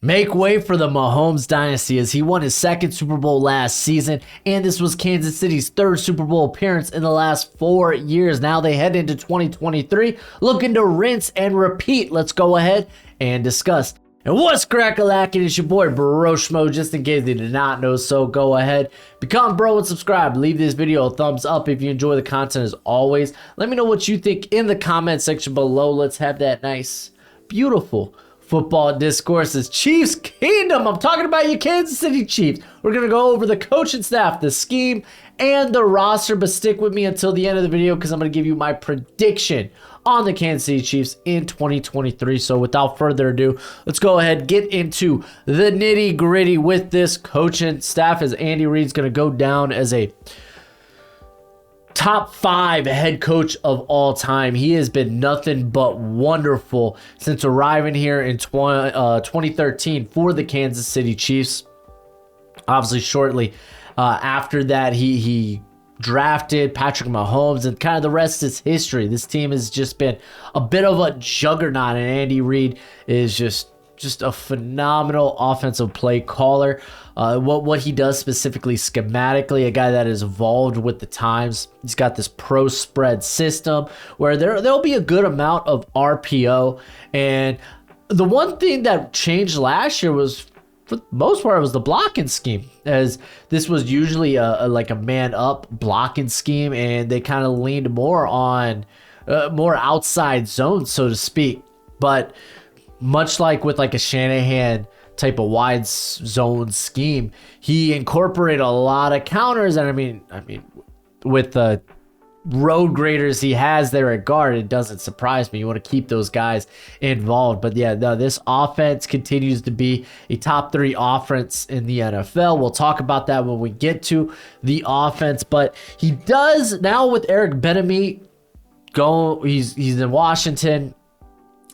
Make way for the Mahomes dynasty as he won his second Super Bowl last season, and this was Kansas City's third Super Bowl appearance in the last 4 years. Now they head into 2023 looking to rinse and repeat. Let's go ahead and discuss. And what's crack-a-lackin'? It's your boy Broshmo, just in case you did not know, so go ahead, become bro and subscribe. Leave this video a thumbs up if you enjoy the content as always. Let me know what you think in the comment section below. Let's have that nice, beautiful football discourse. Is Chiefs Kingdom. I'm talking about you Kansas City Chiefs. We're going to go over the coaching staff, the scheme, and the roster, but stick with me until the end of the video because I'm going to give you my prediction on the Kansas City Chiefs in 2023. So without further ado, let's go ahead, get into the nitty gritty with this coaching staff, as Andy Reid's going to go down as a top 5 head coach of all time. He has been nothing but wonderful since arriving here in 2013 for the Kansas City Chiefs. Obviously, shortly after that, he drafted Patrick Mahomes, and kind of the rest is history. This team has just been a bit of a juggernaut, and Andy Reid is just a phenomenal offensive play caller. What he does specifically schematically, a guy that is evolved with the times. He's got this pro spread system where there'll be a good amount of RPO. And the one thing that changed last year was, for the most part, it was the blocking scheme, as this was usually like a man up blocking scheme, and they kind of leaned more on more outside zones, so to speak. But much like with like a Shanahan type of wide zone scheme, he incorporated a lot of counters. And I mean, with the road graders he has there at guard, it doesn't surprise me. You want to keep those guys involved. But yeah, no, this offense continues to be a top 3 offense in the NFL. We'll talk about that when we get to the offense. But he does now with Eric Bieniemy go. He's in Washington.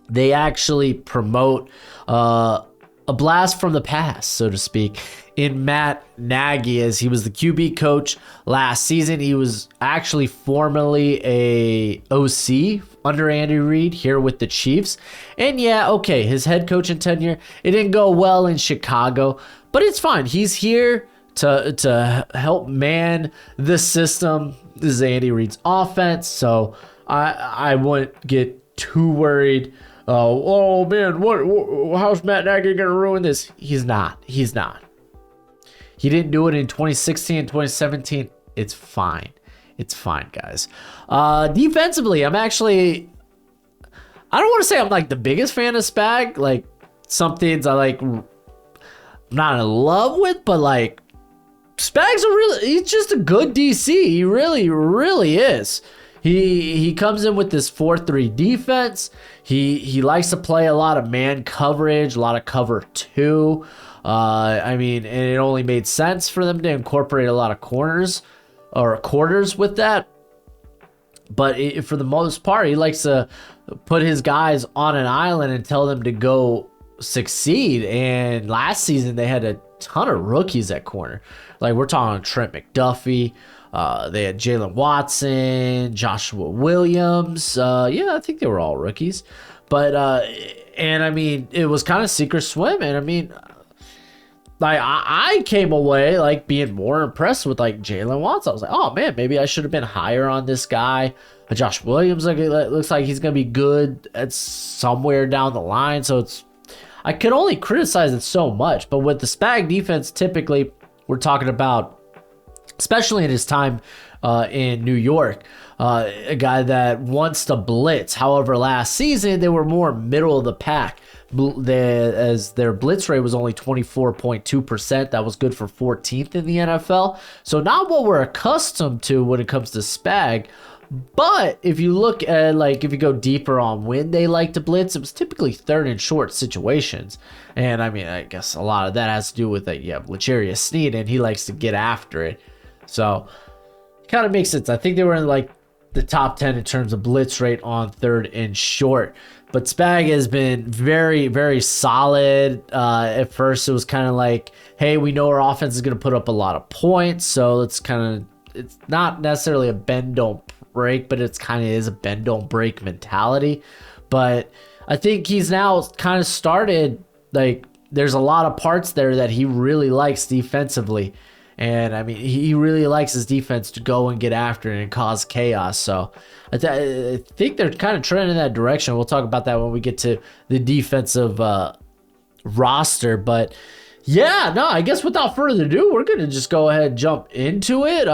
They actually promote a blast from the past, so to speak, in Matt Nagy, as he was the QB coach last season. He was actually formerly a OC under Andy Reid here with the Chiefs. And yeah, okay, his head coaching tenure, it didn't go well in Chicago, but it's fine. He's here to help man the system. This is Andy Reid's offense, so I wouldn't get too worried. Oh man, how's Matt Nagy gonna ruin this? He's not. He didn't do it in 2016 and 2017. It's fine. It's fine, guys. Defensively, I don't want to say I'm like the biggest fan of Spag. Like, some things I'm not in love with, but like, Spag's he's just a good DC. He really, really is. He comes in with this 4-3 defense. He likes to play a lot of man coverage, a lot of cover 2. And it only made sense for them to incorporate a lot of corners or quarters with that. But for the most part, he likes to put his guys on an island and tell them to go succeed. And last season, they had a ton of rookies at corner. Like, we're talking Trent McDuffie. They had Jalen Watson, Joshua Williams. I think they were all rookies. But, it was kind of sink or swim. And I came away like being more impressed with like Jalen Watson. I was like, oh man, maybe I should have been higher on this guy. Josh Williams, it looks like he's going to be good at somewhere down the line. So I could only criticize it so much. But with the Spag defense, typically we're talking about, especially in his time in New York, a guy that wants to blitz. However, last season, they were more middle of the pack, as their blitz rate was only 24.2%. That was good for 14th in the NFL. So not what we're accustomed to when it comes to Spag. But if you look at, if you go deeper on when they like to blitz, it was typically 3rd and short situations. And I guess a lot of that has to do with that. L'Jarius Sneed, and he likes to get after it. So it kind of makes sense. I think they were in the top 10 in terms of blitz rate on 3rd and short. But Spag has been very, very solid. At first, it was kind of like, hey, we know our offense is going to put up a lot of points. So it's not necessarily a bend, don't break, but it's kind of is a bend, don't break mentality. But I think he's now kind of started there's a lot of parts there that he really likes defensively. And I mean, he really likes his defense to go and get after it and cause chaos. So I think they're kind of trending in that direction. We'll talk about that when we get to the defensive roster. But yeah, no, I guess without further ado, we're going to just go ahead and jump into it.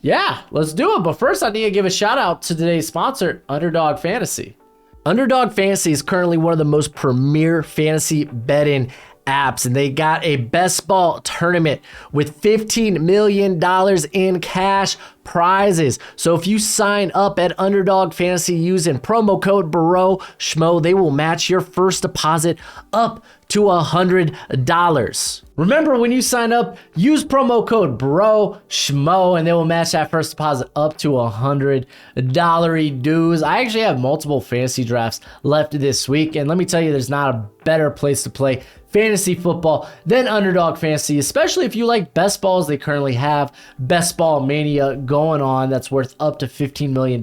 Yeah, let's do it. But first, I need to give a shout out to today's sponsor, Underdog Fantasy. Underdog Fantasy is currently one of the most premier fantasy betting apps, and they got a best ball tournament with $15 million in cash prizes. So if you sign up at Underdog Fantasy using promo code Broshmo, they will match your first deposit up to $100. Remember, when you sign up, use promo code Broshmo, and they will match that first deposit up to $100 dues. I actually have multiple fantasy drafts left this week, and let me tell you, there's not a better place to play fantasy football than Underdog Fantasy, especially if you like best balls. They currently have Best Ball Mania going on that's worth up to $15 million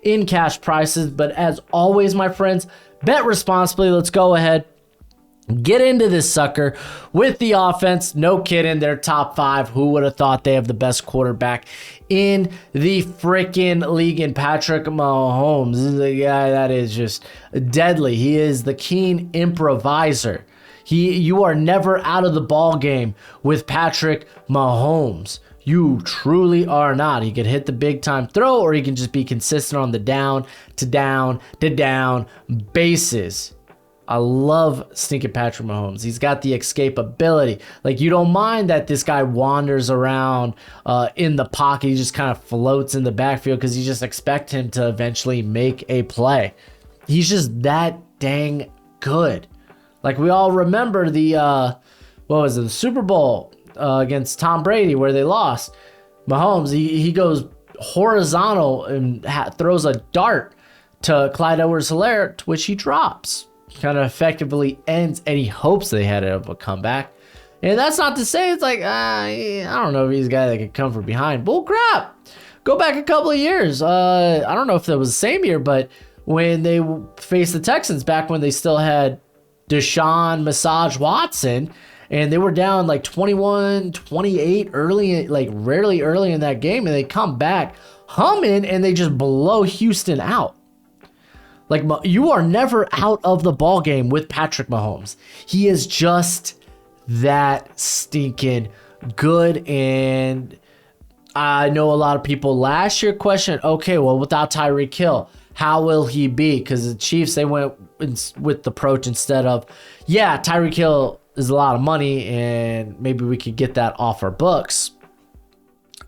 in cash prizes. But as always, my friends, bet responsibly. Let's go ahead, get into this sucker with the offense. No kidding, they're top 5. Who would have thought they have the best quarterback in the freaking league in Patrick Mahomes? This is a guy that is just deadly. He is the keen improviser. You are never out of the ball game with Patrick Mahomes. You truly are not. He can hit the big time throw, or he can just be consistent on the down to down bases. I love stinking Patrick Mahomes. He's got the escape ability. Like, you don't mind that this guy wanders around in the pocket. He just kind of floats in the backfield because you just expect him to eventually make a play. He's just that dang good. Like, we all remember the Super Bowl against Tom Brady where they lost. Mahomes, he goes horizontal and throws a dart to Clyde Edwards-Helaire, to which he drops. Kind of effectively ends any hopes they had of a comeback. And that's not to say it's like, I don't know if he's a guy that could come from behind. Bull crap. Go back a couple of years. I don't know if that was the same year, but when they faced the Texans back when they still had Deshaun Massage Watson, and they were down like 21-28 early, like rarely early in that game, and they come back humming and they just blow Houston out. Like, you are never out of the ball game with Patrick Mahomes. He is just that stinking good. And I know a lot of people last year questioned, okay, well, without Tyreek Hill, how will he be? Because the Chiefs, they went with the approach instead of, yeah, Tyreek Hill is a lot of money and maybe we could get that off our books.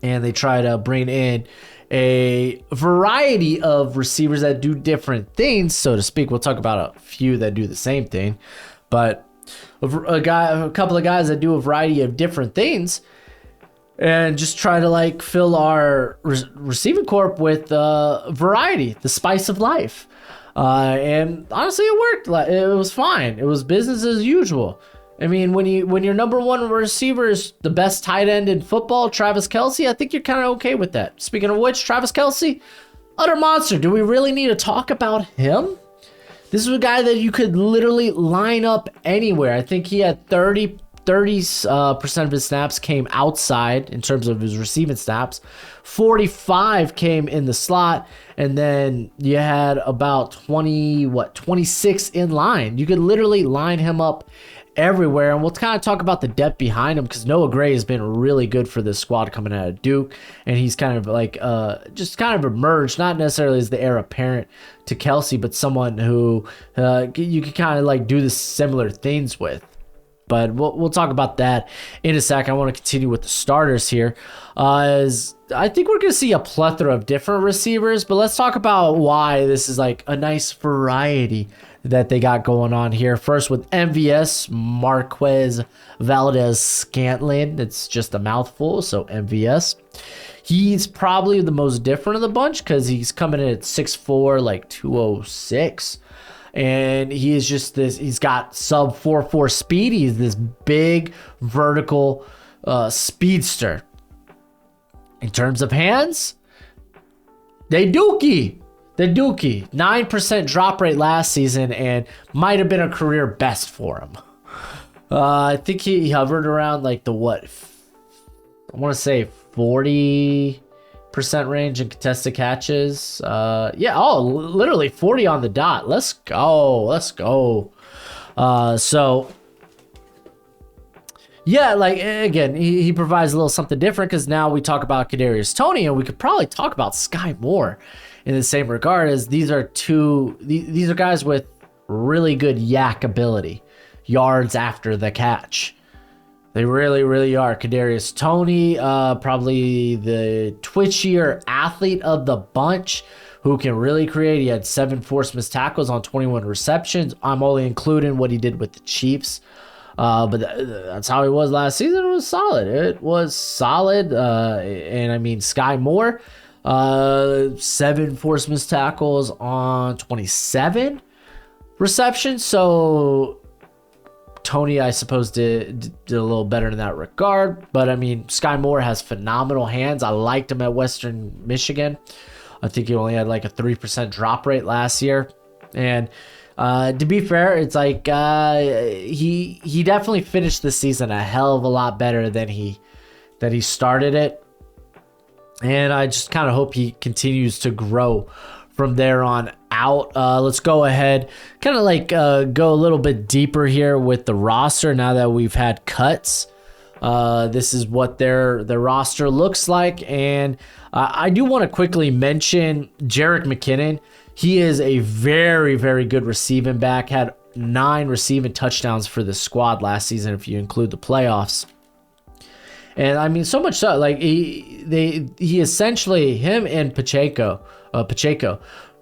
And they try to bring in a variety of receivers that do different things, so to speak. We'll talk about a few that do the same thing, but a couple of guys that do a variety of different things, and just try to like fill our receiving corp with variety, the spice of life. And honestly, it worked. It was fine. It was business as usual. I mean, when your number one receiver is the best tight end in football, Travis Kelce, I think you're kind of okay with that. Speaking of which, Travis Kelce, utter monster. Do we really need to talk about him? This is a guy that you could literally line up anywhere. I think he had 30% of his snaps came outside in terms of his receiving snaps. 45 came in the slot, and then you had about 26 in line. You could literally line him up everywhere. And we'll kind of talk about the depth behind him, because Noah Gray has been really good for this squad coming out of Duke, and he's kind of like just kind of emerged, not necessarily as the heir apparent to Kelce, but someone who you can kind of like do the similar things with. But we'll talk about that in a sec. I want to continue with the starters here. As I think we're going to see a plethora of different receivers, but let's talk about why this is like a nice variety that they got going on here. First with MVS, Marquez Valdez-Scantling. It's just a mouthful, so MVS. He's probably the most different of the bunch because he's coming in at 6'4", like 206. And he is just this, he's got sub 4.4 speed. He's this big vertical speedster. In terms of hands, they dookie. 9% drop rate last season, and might have been a career best for him. I think he hovered around like the what? I want to say 40% range in contested catches. Yeah, oh, literally 40 on the dot. Let's go. Let's go. So yeah, like again, he provides a little something different because now we talk about Kadarius Toney, and we could probably talk about Sky Moore in the same regard, as these are guys with really good yak ability, yards after the catch. They really, really are. Kadarius Toney, probably the twitchier athlete of the bunch, who can really create. He had 7 forced missed tackles on 21 receptions. I'm only including what he did with the Chiefs. But that's how he was last season. It was solid. It was solid. And I mean, Sky Moore, 7 forced missed tackles on 27 receptions. So Toney, I suppose, did a little better in that regard. But I mean, Sky Moore has phenomenal hands. I liked him at Western Michigan. I think he only had like a 3% drop rate last year. And to be fair, it's like he definitely finished the season a hell of a lot better than he started it. And I just kind of hope he continues to grow from there on out. Let's go ahead, kind of like go a little bit deeper here with the roster now that we've had cuts. This is what their roster looks like. And I do want to quickly mention Jerick McKinnon. He is a very, very good receiving back. Had 9 receiving touchdowns for the squad last season, if you include the playoffs. And I mean, so much so, like he essentially, him and Pacheco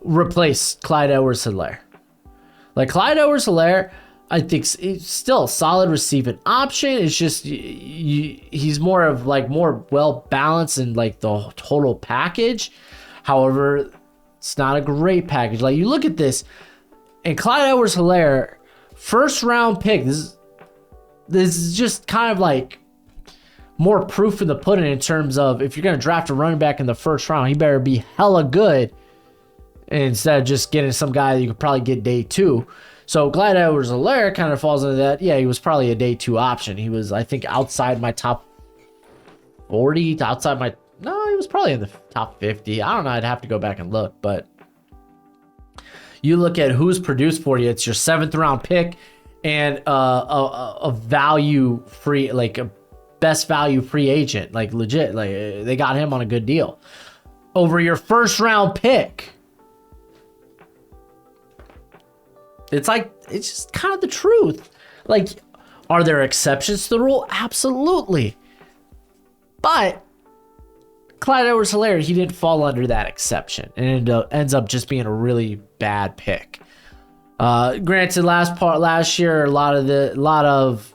replaced Clyde Edwards-Helaire. Like Clyde Edwards-Helaire, I think he's still a solid receiving option. It's just he's more well balanced in like the total package. However, it's not a great package. Like you look at this, and Clyde Edwards-Helaire, first round pick. This is just kind of like more proof in the pudding in terms of, if you're going to draft a running back in the first round, he better be hella good instead of just getting some guy that you could probably get day 2. So Clyde Edwards-Helaire kind of falls into that. Yeah, he was probably a day 2 option. He was, I think, outside my top 40, no, he was probably in the top 50. I don't know. I'd have to go back and look. But you look at who's produced for you. It's your 7th round pick and a value free, like a best value free agent. Like legit. Like they got him on a good deal over your first round pick. It's like, it's just kind of the truth. Like, are there exceptions to the rule? Absolutely. But Clyde Edwards-Helaire, he didn't fall under that exception, and it ends up just being a really bad pick. Granted, last year, a lot of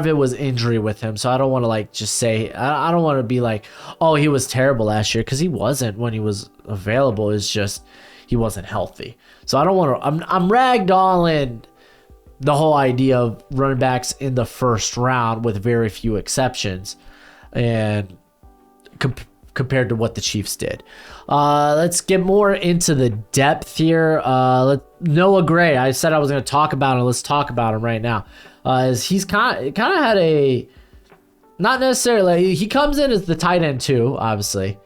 it was injury with him, so I don't want to like just say, I don't want to be like, oh, he was terrible last year, because he wasn't when he was available. It's just he wasn't healthy. So I don't want to. I'm ragdolling the whole idea of running backs in the first round with very few exceptions, and compared to what the Chiefs did. Let's get more into the depth here. Noah Gray, I said I was going to talk about him. Let's talk about him right now. As he's kind of had a, not necessarily, he comes in as the tight end too, obviously.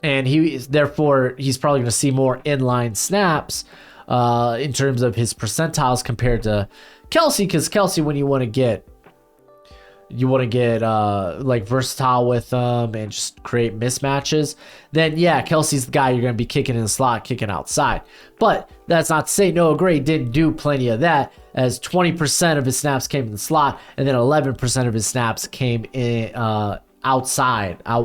And he's probably going to see more inline snaps in terms of his percentiles compared to Kelsey, because Kelsey, when you want to get like versatile with them and just create mismatches, then yeah, Kelsey's the guy you're going to be kicking in the slot, kicking outside. But that's not to say Noah Gray didn't do plenty of that, as 20% of his snaps came in the slot, and then 11% of his snaps came in out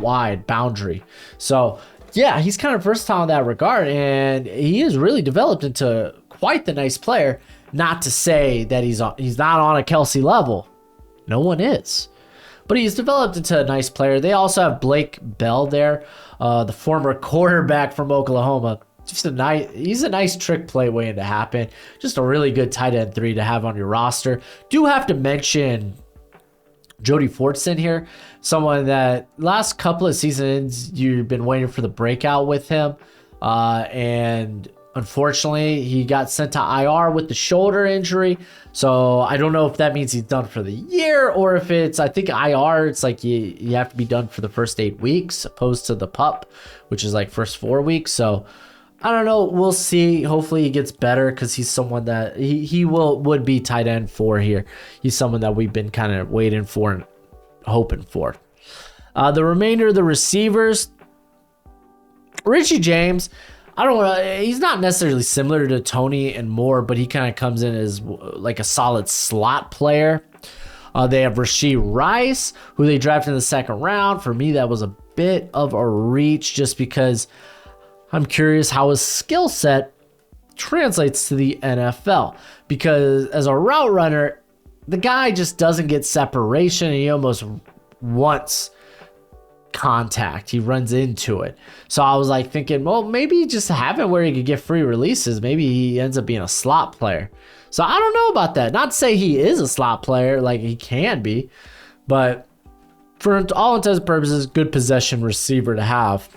wide boundary. So yeah, he's kind of versatile in that regard, and he has really developed into quite the nice player. Not to say that he's not on a Kelsey level. No one is. But he's developed into a nice player. They also have Blake Bell there, the former quarterback from Oklahoma. He's a nice trick play waiting to happen. Just a really good tight end 3 to have on your roster. Do have to mention Jody Fortson here, someone that last couple of seasons you've been waiting for the breakout with him, and Unfortunately, he got sent to IR with the shoulder injury. So I don't know if that means he's done for the year, or if it's, I think IR, it's like you have to be done for the first 8 weeks opposed to the PUP, which is like first 4 weeks. So I don't know. We'll see. Hopefully he gets better, because he's someone that he would be tight end 4 here. He's someone that we've been kind of waiting for and hoping for. The remainder of the receivers, Richie James, I don't know. He's not necessarily similar to Tony and Moore, but he kind of comes in as like a solid slot player. They have Rashee Rice, who they drafted in the 2nd round. For me, that was a bit of a reach, just because I'm curious how his skill set translates to the NFL. Because as a route runner, the guy just doesn't get separation, and he almost wants contact. He runs into it. So I was like thinking, well, maybe just have him where he could get free releases. Maybe he ends up being a slot player. So I don't know about that. Not to say he is a slot player, like he can be, but for all intents and purposes, good possession receiver to have.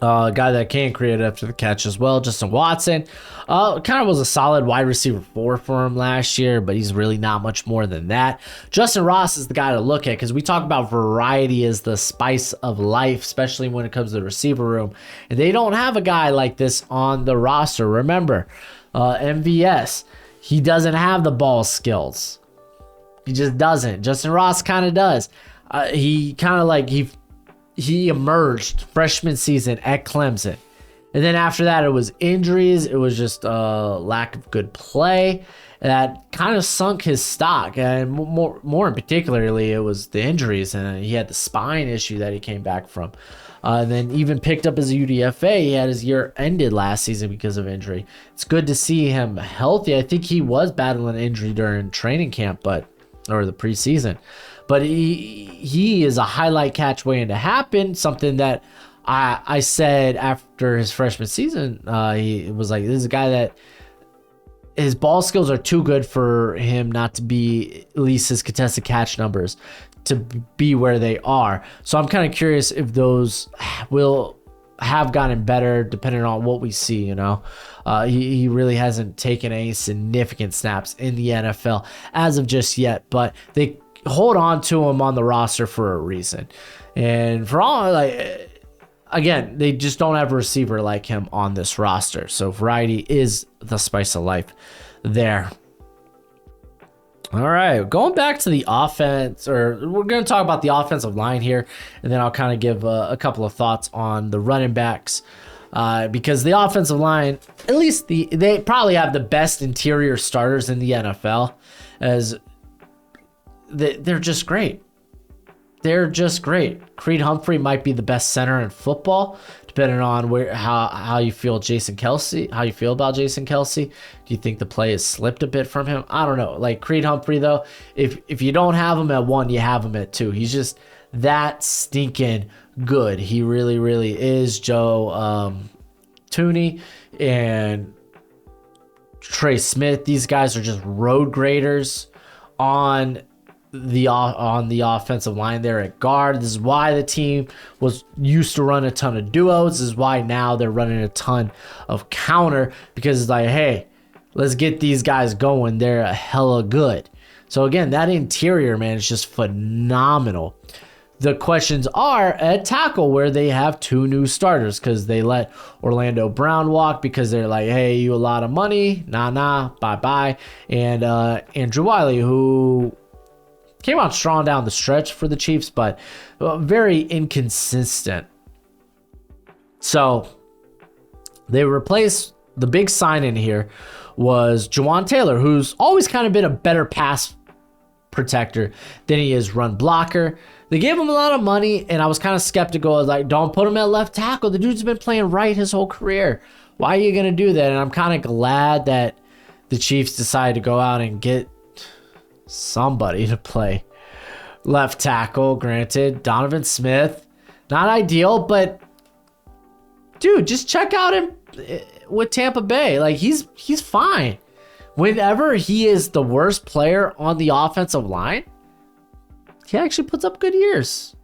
A guy that can create after the catch as well, Justin Watson. Kind of was a solid wide receiver 4 for him last year, but he's really not much more than that. Justin Ross is the guy to look at, because we talk about variety as the spice of life, especially when it comes to the receiver room. And they don't have a guy like this on the roster. Remember, MVS, he doesn't have the ball skills. He just doesn't. Justin Ross kind of does. He kind of like, he emerged freshman season at Clemson. And then after that, it was injuries. It was just lack of good play that kind of sunk his stock. And more in particularly, it was the injuries. And he had the spine issue that he came back from. And then even picked up his UDFA. He had his year ended last season because of injury. It's good to see him healthy. I think he was battling injury during training camp, or the preseason. But he is a highlight catch waiting to happen. Something that I said after his freshman season. He was like, this is a guy that his ball skills are too good for him not to be, at least his contested catch numbers, to be where they are. So I'm kind of curious if those will have gotten better depending on what we see. He really hasn't taken any significant snaps in the NFL as of just yet, but they hold on to him on the roster for a reason. And for all, again, they just don't have a receiver like him on this roster. So variety is the spice of life there. All right, going back to the offense, or we're going to talk about the offensive line here, and then I'll kind of give a couple of thoughts on the running backs. Because the offensive line, at least they probably have the best interior starters in the NFL, as they're just great. They're just great. Creed Humphrey might be the best center in football, depending on how you feel Jason Kelce. How you feel about Jason Kelce? Do you think the play has slipped a bit from him? I don't know. Like Creed Humphrey, though, if you don't have him at 1, you have him at 2. He's just that stinking good. He really, really is. Joe Tooney and Trey Smith, these guys are just road graders on the offensive line there at guard. This is why the team was used to run a ton of duos. This is why now they're running a ton of counter, because it's like, hey, let's get these guys going. They're hella good. So again, that interior, man, is just phenomenal. The questions are at tackle, where they have 2 new starters, because they let Orlando Brown walk because they're like, hey, you a lot of money. Nah, bye-bye. And Andrew Wiley, who came out strong down the stretch for the Chiefs, but very inconsistent. So they replaced, the big sign in here was Jawan Taylor, who's always kind of been a better pass protector than he is run blocker. They gave him a lot of money, and I was kind of skeptical. I was like, don't put him at left tackle. The dude's been playing right his whole career. Why are you going to do that? And I'm kind of glad that the Chiefs decided to go out and get somebody to play left tackle. Granted, Donovan Smith, not ideal, but dude, just check out him with Tampa Bay. Like he's fine. Whenever he is the worst player on the offensive line, he actually puts up good years.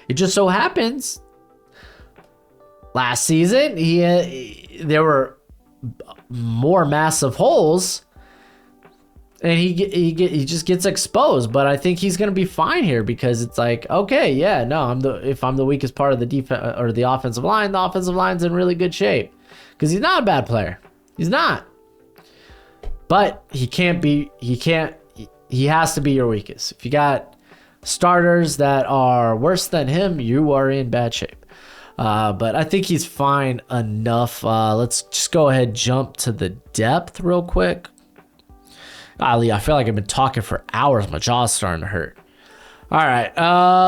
It just so happens last season, there were more massive holes, and he just gets exposed. But I think he's gonna be fine here because it's like, okay, yeah, no, if I'm the weakest part of the defense or the offensive line's in really good shape because he's not a bad player. He's not, but he has to be your weakest. If you got starters that are worse than him, you are in bad shape. But I think he's fine enough. Let's just go ahead and jump to the depth real quick. Golly, I feel like I've been talking for hours. My jaw's starting to hurt. All right.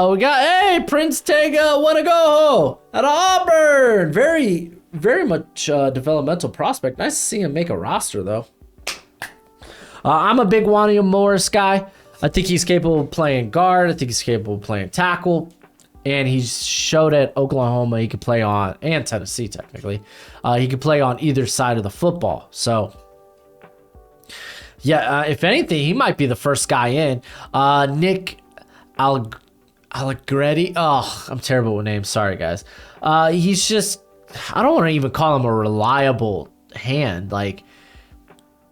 We got, hey, Prince Tega, wanna go at Auburn. Very, very much developmental prospect. Nice to see him make a roster, though. I'm a big Wanya Morris guy. I think he's capable of playing guard. I think he's capable of playing tackle. And he showed at Oklahoma he could play on, and Tennessee technically, he could play on either side of the football. So, yeah, if anything, he might be the first guy in. Nick Allegretti. Oh, I'm terrible with names. Sorry, guys. He's just, I don't want to even call him a reliable hand. Like,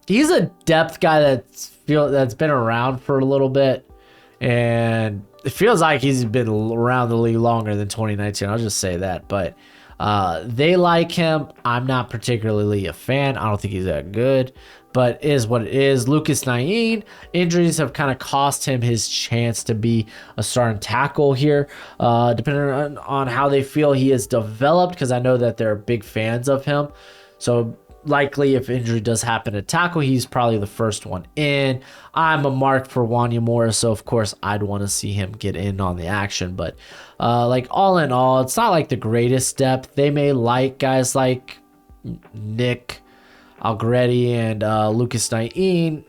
he's a depth guy that's been around for a little bit, and it feels like he's been around the league longer than 2019. I'll just say that. But they like him. I'm not particularly a fan. I don't think he's that good, but is what it is. Lucas Nain, injuries have kind of cost him his chance to be a starting tackle here, depending on how they feel he has developed, because I know that they're big fans of him. So likely if injury does happen at tackle, he's probably the first one in. I'm a mark for Wanya Morris, so of course I'd want to see him get in on the action. But like all in all, it's not like the greatest depth. They may like guys like Nick Allegretti and Lucas Nain,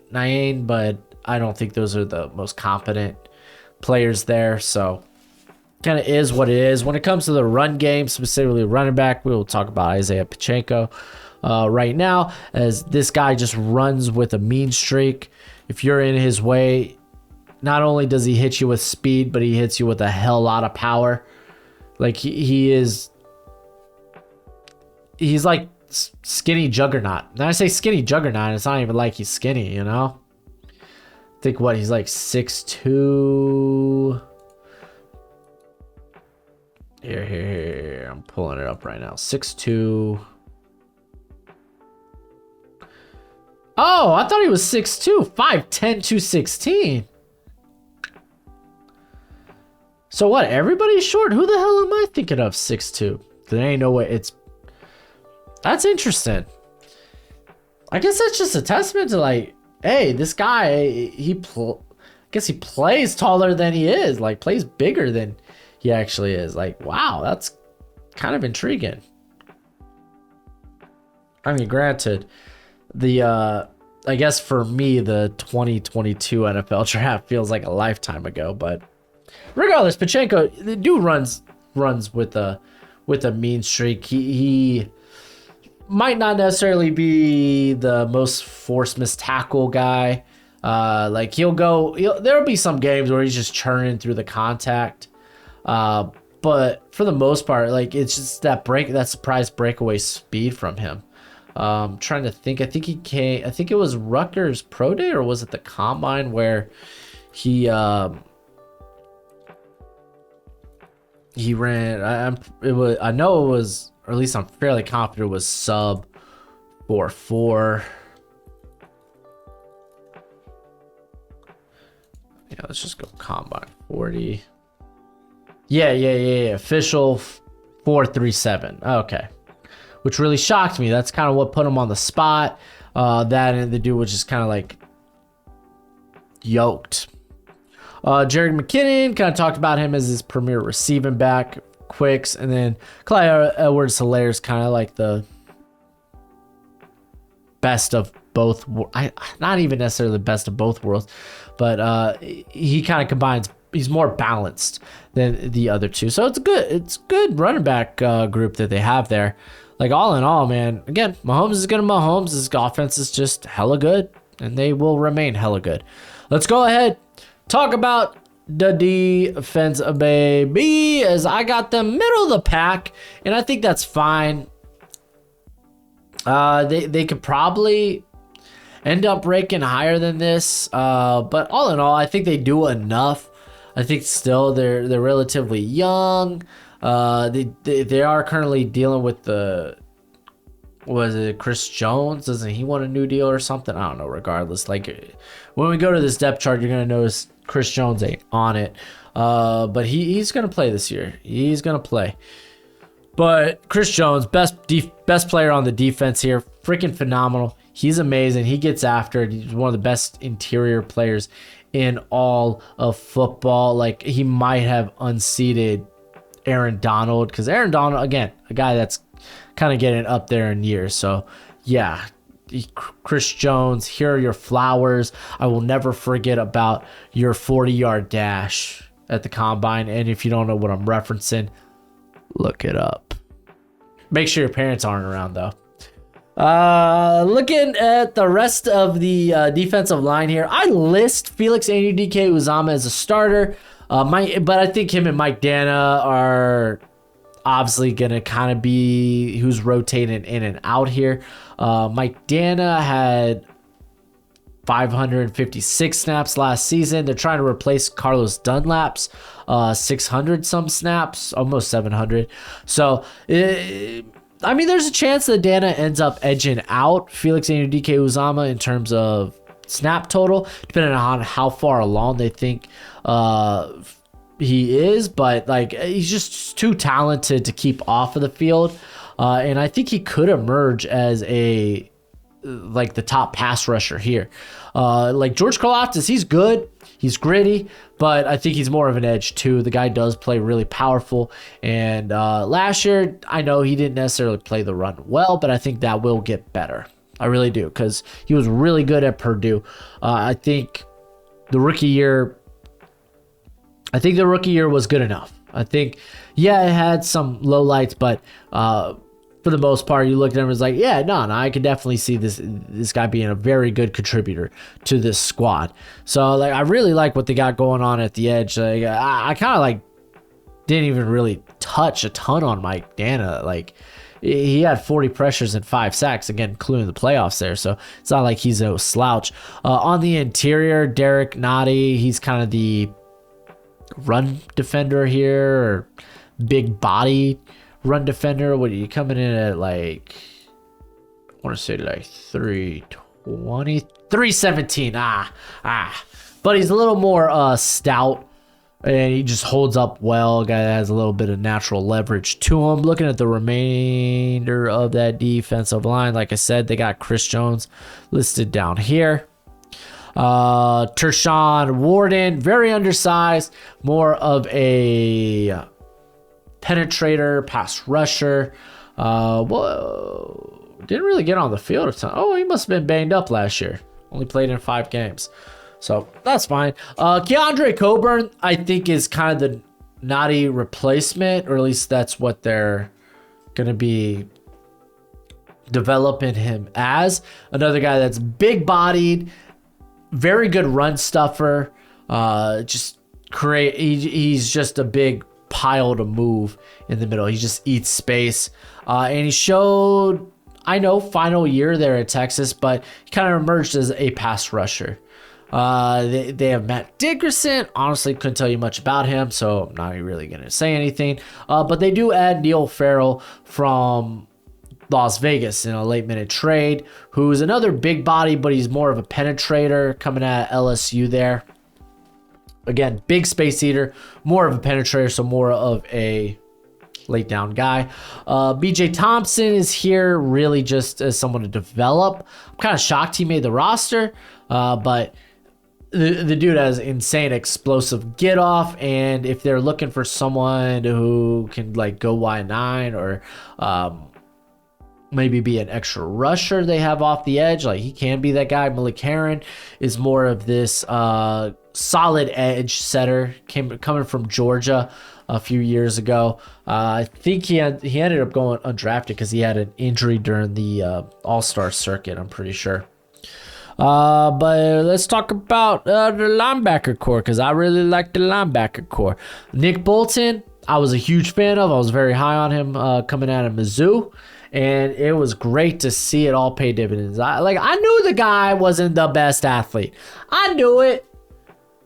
but I don't think those are the most competent players there. So kind of is what it is. When it comes to the run game, specifically running back, we will talk about Isaiah Pacheco right now, as this guy just runs with a mean streak. If you're in his way, not only does he hit you with speed, but he hits you with a hell lot of power. Like he's like skinny juggernaut. When I say skinny juggernaut, it's not even like he's skinny, you know? I think what, he's like 6'2". Here. I'm pulling it up right now. 6'2". Oh, I thought he was 6'2", 5'10", 216. So what, everybody's short? Who the hell am I thinking of 6'2"? There ain't no way. That's interesting. I guess that's just a testament to, like, hey, this guy, I guess he plays taller than he is, like plays bigger than he actually is. Like, wow, that's kind of intriguing. I mean, granted, I guess for me, the 2022 NFL draft feels like a lifetime ago, but regardless, Pacheco, the dude runs with a mean streak. He might not necessarily be the most force miss tackle guy. Like there'll be some games where he's just churning through the contact. But for the most part, like, it's just that surprise breakaway speed from him. Trying to think. I think it was Rutgers Pro Day, or was it the Combine, where he ran. I know it was, or at least I'm fairly confident it was sub 4.4. Yeah, let's just go Combine 40. Yeah. Official 4.37. Okay. Which really shocked me. That's kind of what put him on the spot. That and the dude was just kind of like yoked. Jared McKinnon, kind of talked about him as his premier receiving back, quicks, and then Clyde Edwards-Helaire is kind of like the best of both. Not even necessarily the best of both worlds, but he kind of combines. He's more balanced than the other two, so it's good running back group that they have there. Like, all in all, man, again, Mahomes is gonna Mahomes. His offense is just hella good, and they will remain hella good. Let's go ahead, talk about the defense, baby, as I got them middle of the pack, and I think that's fine. They could probably end up ranking higher than this, but all in all, I think they do enough. I think still they're relatively young. They are currently dealing with Chris Jones? Doesn't he want a new deal or something? I don't know. Regardless, like when we go to this depth chart, you're gonna notice Chris Jones ain't on it. But he's gonna play this year. He's gonna play. But Chris Jones, best player on the defense here, freaking phenomenal. He's amazing. He gets after it. He's one of the best interior players in all of football. Like, he might have unseated Aaron Donald, because Aaron Donald, again, a guy that's kind of getting up there in years. So yeah, Chris Jones, here are your flowers. I will never forget about your 40-yard dash at the combine. And if you don't know what I'm referencing, look it up. Make sure your parents aren't around, though. Looking at the rest of the defensive line here, I list Felix Anudike-Uzomah as a starter. But I think him and Mike Dana are obviously going to kind of be who's rotating in and out here. Mike Dana had 556 snaps last season. They're trying to replace Carlos Dunlap's 600 some snaps, almost 700. So, I mean, there's a chance that Dana ends up edging out Felix Anudike-Uzomah in terms of snap total, depending on how far along they think he is. But like, he's just too talented to keep off of the field, and I think he could emerge as like the top pass rusher here. Like George Karlaftis, he's good, he's gritty, but I think he's more of an edge too. The guy does play really powerful, and last year, I know he didn't necessarily play the run well, but I think that will get better. I really do, because he was really good at Purdue. I think the rookie year was good enough. I think, yeah, it had some lowlights, but for the most part, you looked at him and was like, yeah, no, I could definitely see this guy being a very good contributor to this squad. So, like, I really like what they got going on at the edge. Like, I kind of like didn't even really touch a ton on Mike Dana. Like, he had 40 pressures and 5 sacks, again, including the playoffs there. So it's not like he's no slouch. On the interior, Derek Nottie, he's kind of the run defender here, or big body run defender. What are you coming in at, like, I want to say like 320, 317. But he's a little more stout, and he just holds up well. Guy that has a little bit of natural leverage to him. Looking at the remainder of that defensive line, like I said, they got Chris Jones listed down here. Tershawn Warden, very undersized, more of a penetrator, pass rusher. Well, didn't really get on the field a ton. Oh, he must have been banged up last year. Only played in 5 games. So that's fine. Keandre Coburn, I think, is kind of the Nottie replacement, or at least that's what they're going to be developing him as. Another guy that's big-bodied, very good run stuffer. He's just a big pile to move in the middle. He just eats space. And he showed, I know, final year there at Texas, but he kind of emerged as a pass rusher. They have Matt Dickerson. Honestly, couldn't tell you much about him, so I'm not really going to say anything. But they do add Neil Farrell from Las Vegas in a late-minute trade, who's another big body, but he's more of a penetrator coming out of LSU there. Again, big space eater, more of a penetrator, so more of a late-down guy. BJ Thompson is here really just as someone to develop. I'm kind of shocked he made the roster, but the dude has insane explosive get off, and if they're looking for someone who can like go Y9 or maybe be an extra rusher they have off the edge, like he can be that guy. Malik Herron is more of this solid edge setter, coming from Georgia a few years ago. I think he ended up going undrafted because he had an injury during the All-Star circuit, I'm pretty sure. But let's talk about the linebacker core, because I really like the linebacker core. Nick Bolton, I was a huge fan of. I was very high on him coming out of Mizzou. And it was great to see it all pay dividends. I knew the guy wasn't the best athlete. I knew it.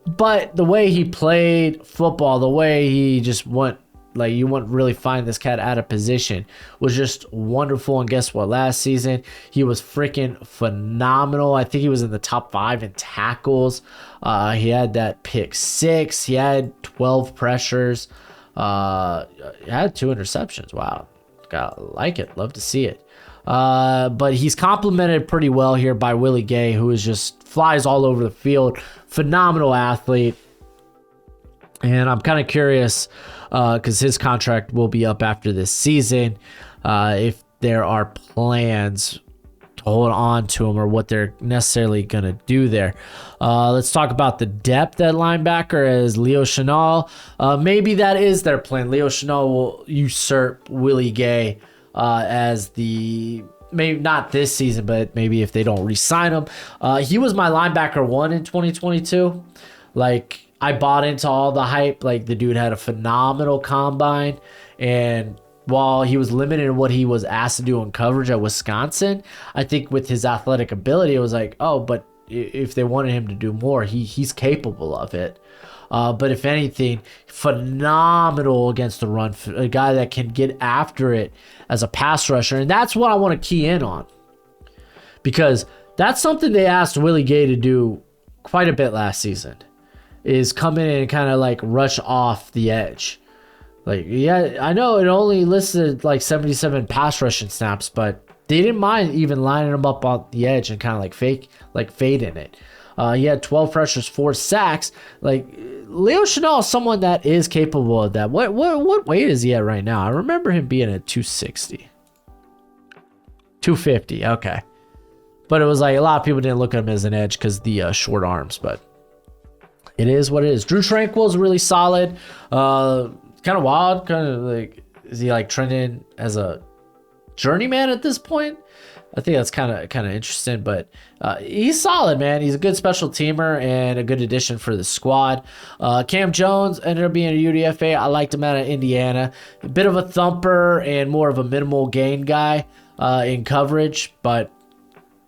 But the way he played football, the way he just went, like, you wouldn't really find this cat out of position, was just wonderful. And guess what? Last season, he was freaking phenomenal. I think he was in the top 5 in tackles. He had that pick 6. He had 12 pressures. He had 2 interceptions. Wow. Like it. Love to see it. But he's complemented pretty well here by Willie Gay, who is just flies all over the field. Phenomenal athlete. And I'm kind of curious because his contract will be up after this season. If there are plans to hold on to him or what they're necessarily going to do there. Let's talk about the depth at linebacker as Leo Chenal. Maybe that is their plan. Leo Chenal will usurp Willie Gay as the, maybe not this season, but maybe if they don't re-sign him. He was my linebacker 1 in 2022. Like, I bought into all the hype. Like, the dude had a phenomenal combine, and while he was limited in what he was asked to do in coverage at Wisconsin, I think with his athletic ability, it was like, oh, but if they wanted him to do more, he's capable of it. But if anything, phenomenal against the run, a guy that can get after it as a pass rusher. And that's what I want to key in on, because that's something they asked Willie Gay to do quite a bit last season, is come in and kind of like rush off the edge. Like, yeah, I know it only listed like 77 pass rushing snaps, but they didn't mind even lining him up on the edge and kind of like fade in it. He had 12 pressures, 4 sacks. Like, Leo Chenal is someone that is capable of that. What weight is he at right now? I remember him being at 260. 250, okay. But it was like a lot of people didn't look at him as an edge because the short arms, but it is what it is. Drew Tranquill is really solid. Kind of wild, kind of like, is he like trending as a journeyman at this point? I think that's kind of interesting, but he's solid, man. He's a good special teamer and a good addition for the squad. Cam Jones ended up being a UDFA. I liked him out of Indiana. A bit of a thumper and more of a minimal gain guy in coverage, but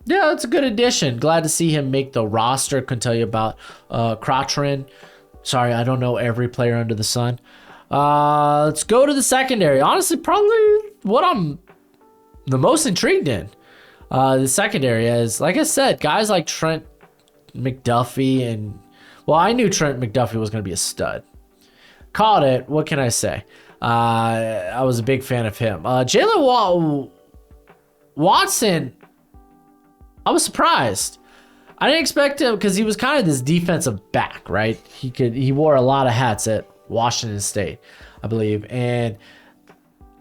yeah, it's a good addition. Glad to see him make the roster. Couldn't tell you about Crotrin. Sorry, I don't know every player under the sun. Let's go to the secondary. Honestly, probably what I'm the most intrigued in. The secondary is, like I said, guys like Trent McDuffie and, well, I knew Trent McDuffie was going to be a stud. Called it. What can I say? I was a big fan of him. Jalen Watson, I was surprised. I didn't expect him because he was kind of this defensive back, right? He wore a lot of hats at Washington State, I believe, and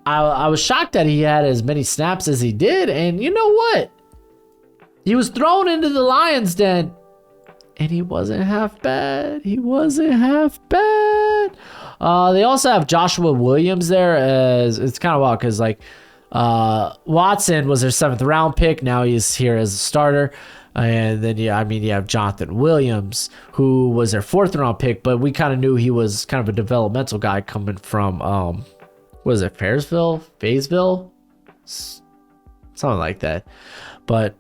I was shocked that he had as many snaps as he did. And you know what? He was thrown into the Lions' den, and he wasn't half bad. They also have Joshua Williams there. As it's kind of wild because like Watson was their 7th round pick. Now he's here as a starter. And then, you have Jonathan Williams, who was their 4th round pick, but we kind of knew he was kind of a developmental guy coming from, what is it, Fayetteville? Something like that. But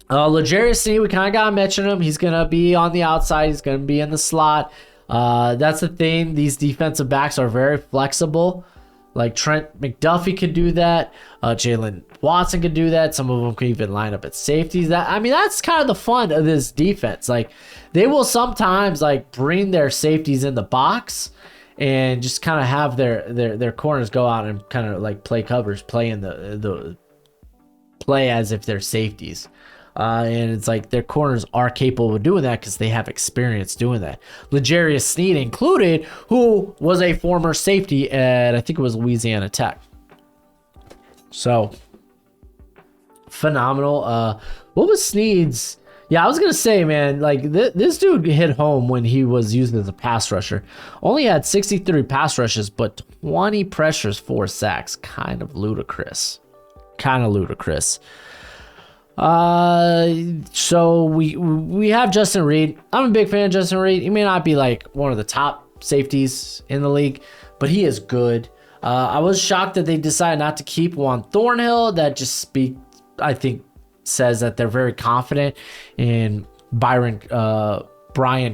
L'Jarius Sneed, we kind of got to mention him. He's going to be on the outside. He's going to be in the slot. That's the thing. These defensive backs are very flexible. Like Trent McDuffie could do that. Jalen Watson could do that. Some of them could even line up at safeties. That's kind of the fun of this defense. Like, they will sometimes like bring their safeties in the box and just kind of have their corners go out and kind of like play covers, play in the play as if they're safeties. And it's like their corners are capable of doing that because they have experience doing that. L'Jarius Sneed included, who was a former safety at, I think it was Louisiana Tech. So, phenomenal. What was Sneed's? Yeah, I was going to say, man, like this dude hit home when he was used as a pass rusher. Only had 63 pass rushes, but 20 pressures, 4 sacks. Kind of ludicrous. So we have Justin Reed. I'm a big fan of Justin Reed. He may not be like one of the top safeties in the league, but he is good. I was shocked that they decided not to keep Juan Thornhill. That just I think, says that they're very confident in Brian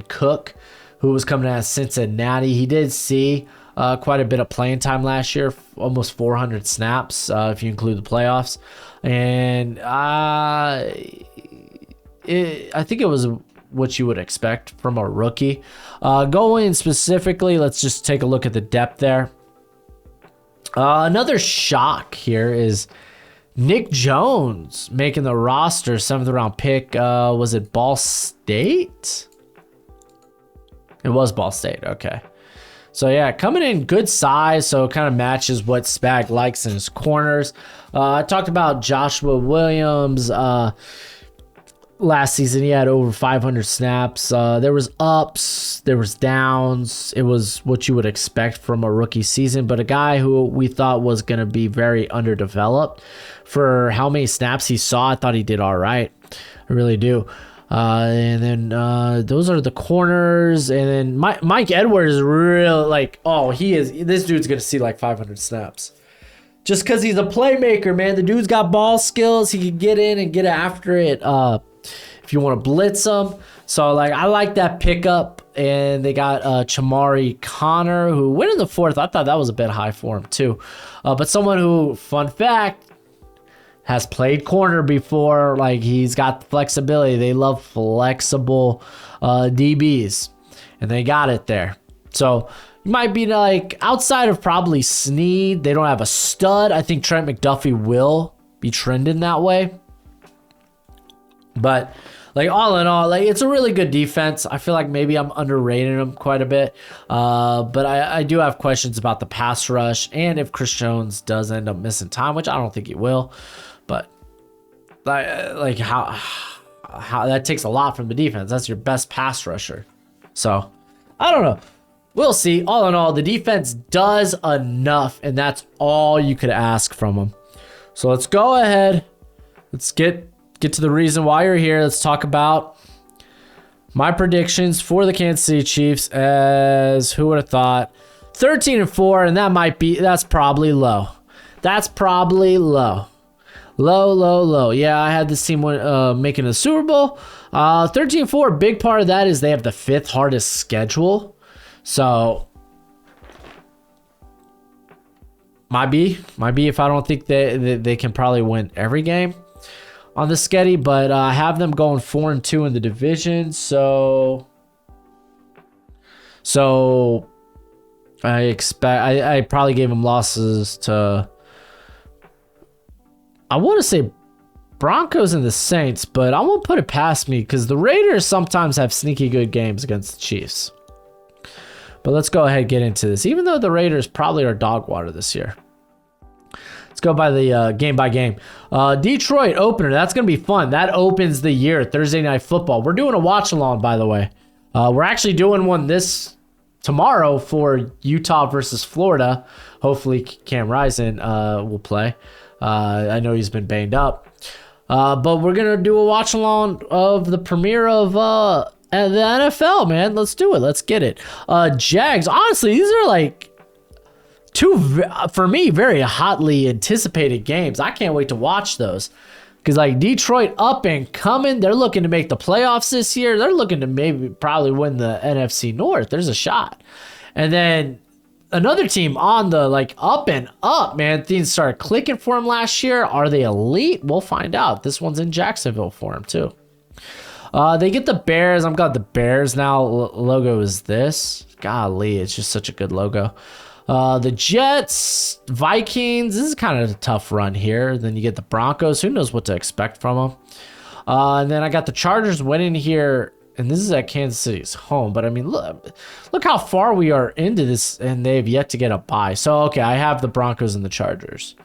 Cook, who was coming out of Cincinnati. He did see quite a bit of playing time last year, almost 400 snaps if you include the playoffs. And I think it was what you would expect from a rookie. Going specifically, let's just take a look at the depth there. Another shock here is Nick Jones making the roster, 7th round pick. Was it Ball State? It was Ball State. Okay. So yeah, coming in good size, so it kind of matches what Spag likes in his corners. I talked about Joshua Williams. Last season, he had over 500 snaps. There was ups, there was downs. It was what you would expect from a rookie season, but a guy who we thought was going to be very underdeveloped. For how many snaps he saw, I thought he did all right. I really do. And then those are the corners. And then Mike Edwards is real, like, this dude's going to see like 500 snaps. Just because he's a playmaker, man. The dude's got ball skills. He can get in and get after it if you want to blitz him. So, like, I like that pickup. And they got Chamari Connor, who went in the 4th. I thought that was a bit high for him, too. But someone who, fun fact, has played corner before. Like, he's got the flexibility. They love flexible DBs. And they got it there. So, you might be like, outside of probably Snead, they don't have a stud. I think Trent McDuffie will be trending that way. But, like, all in all, like, it's a really good defense. I feel like maybe I'm underrating them quite a bit. But I do have questions about the pass rush. And if Chris Jones does end up missing time, which I don't think he will. But, like how that takes a lot from the defense. That's your best pass rusher. So, I don't know. We'll see. All in all, the defense does enough, and that's all you could ask from them. So let's go ahead. Let's get to the reason why you're here. Let's talk about my predictions for the Kansas City Chiefs. As who would have thought, 13-4, and that's probably low. That's probably low. Low. Yeah, I had this team making a Super Bowl. 13-4. Big part of that is they have the 5th hardest schedule. So, might be if I don't think they can probably win every game on the schedule, but I have them going 4-2 in the division. So I expect I probably gave them losses to, I want to say Broncos and the Saints, but I won't put it past me because the Raiders sometimes have sneaky good games against the Chiefs. But let's go ahead and get into this. Even though the Raiders probably are dog water this year. Let's go by the game by game. Detroit opener. That's going to be fun. That opens the year. Thursday Night Football. We're doing a watch along, by the way. We're actually doing one tomorrow for Utah versus Florida. Hopefully Cam Rising will play. I know he's been banged up. But we're going to do a watch along of the premiere of and the NFL, man. Let's do it. Let's get it. Jags. Honestly, these are like two, for me, very hotly anticipated games. I can't wait to watch those. Because, like, Detroit up and coming. They're looking to make the playoffs this year. They're looking to probably win the NFC North. There's a shot. And then another team on the, like, up and up, man. Things started clicking for them last year. Are they elite? We'll find out. This one's in Jacksonville for them, too. They get the Bears. I'm glad the Bears now logo is this. Golly, it's just such a good logo. The Jets, Vikings. This is kind of a tough run here. Then you get the Broncos. Who knows what to expect from them? And then I got the Chargers winning here. And this is at Kansas City's home. But, I mean, look how far we are into this. And they have yet to get a bye. So, okay, I have the Broncos and the Chargers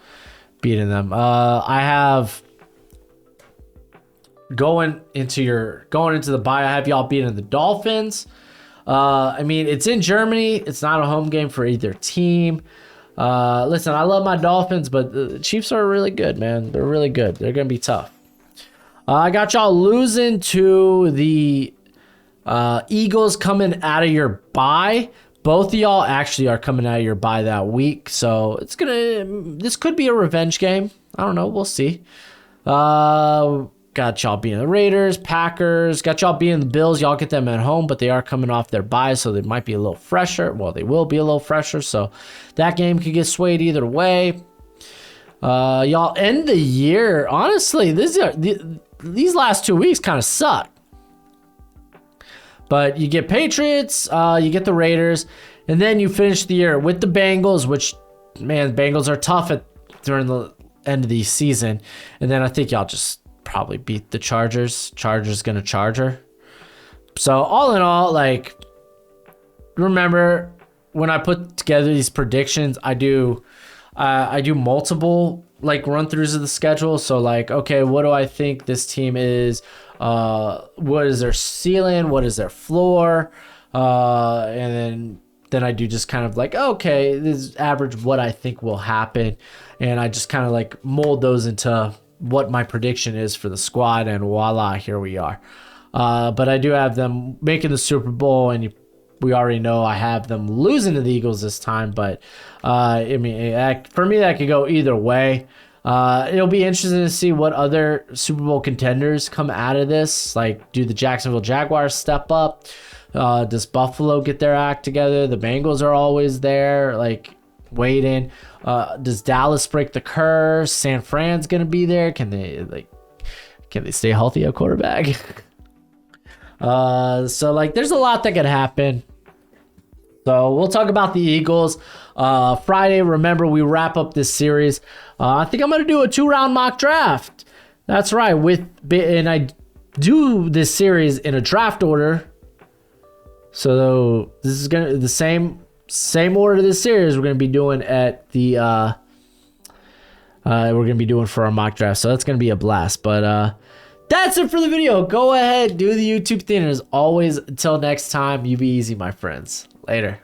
beating them. I have... Going into the bye, I have y'all beating the Dolphins. I mean, it's in Germany. It's not a home game for either team. Listen, I love my Dolphins, but the Chiefs are really good, man. They're really good. They're going to be tough. I got y'all losing to the Eagles coming out of your bye. Both of y'all actually are coming out of your bye that week, so this could be a revenge game. I don't know, we'll see. Got y'all being the Raiders, Packers, got y'all being the Bills. Y'all get them at home, but they are coming off their bye, so they might be a little fresher. Well, they will be a little fresher, so that game could get swayed either way. Y'all end the year. Honestly, these last 2 weeks kind of suck. But you get Patriots, you get the Raiders, and then you finish the year with the Bengals, which, man, Bengals are tough during the end of the season. And then I think y'all just probably beat the Chargers. Chargers gonna Charger. So all in all, like, remember when I put together these predictions, I do multiple like run-throughs of the schedule. So like, okay, what do I think this team is? What is their ceiling? What is their floor? And then I do just kind of like, okay, this is average what I think will happen. And I just kind of like mold those into what my prediction is for the squad, and voila, here we are. But I do have them making the Super Bowl, and we already know I have them losing to the Eagles this time. But I mean, for me, that could go either way. It'll be interesting to see what other Super Bowl contenders come out of this. Like, do the Jacksonville Jaguars step up? Does Buffalo get their act together? The Bengals are always there, like, waiting. Does Dallas break the curse? San Fran's gonna be there. Can they stay healthy at quarterback? So like, there's a lot that could happen. So we'll talk about the Eagles Friday. Remember, we wrap up this series. I think I'm gonna do a 2-round mock draft. That's right. And I do this series in a draft order. So this is gonna the same order of this series we're gonna be doing at the we're gonna be doing for our mock draft. So that's gonna be a blast. But that's it for the video. Go ahead, do the YouTube thing. And as always, until next time, you be easy, my friends. Later.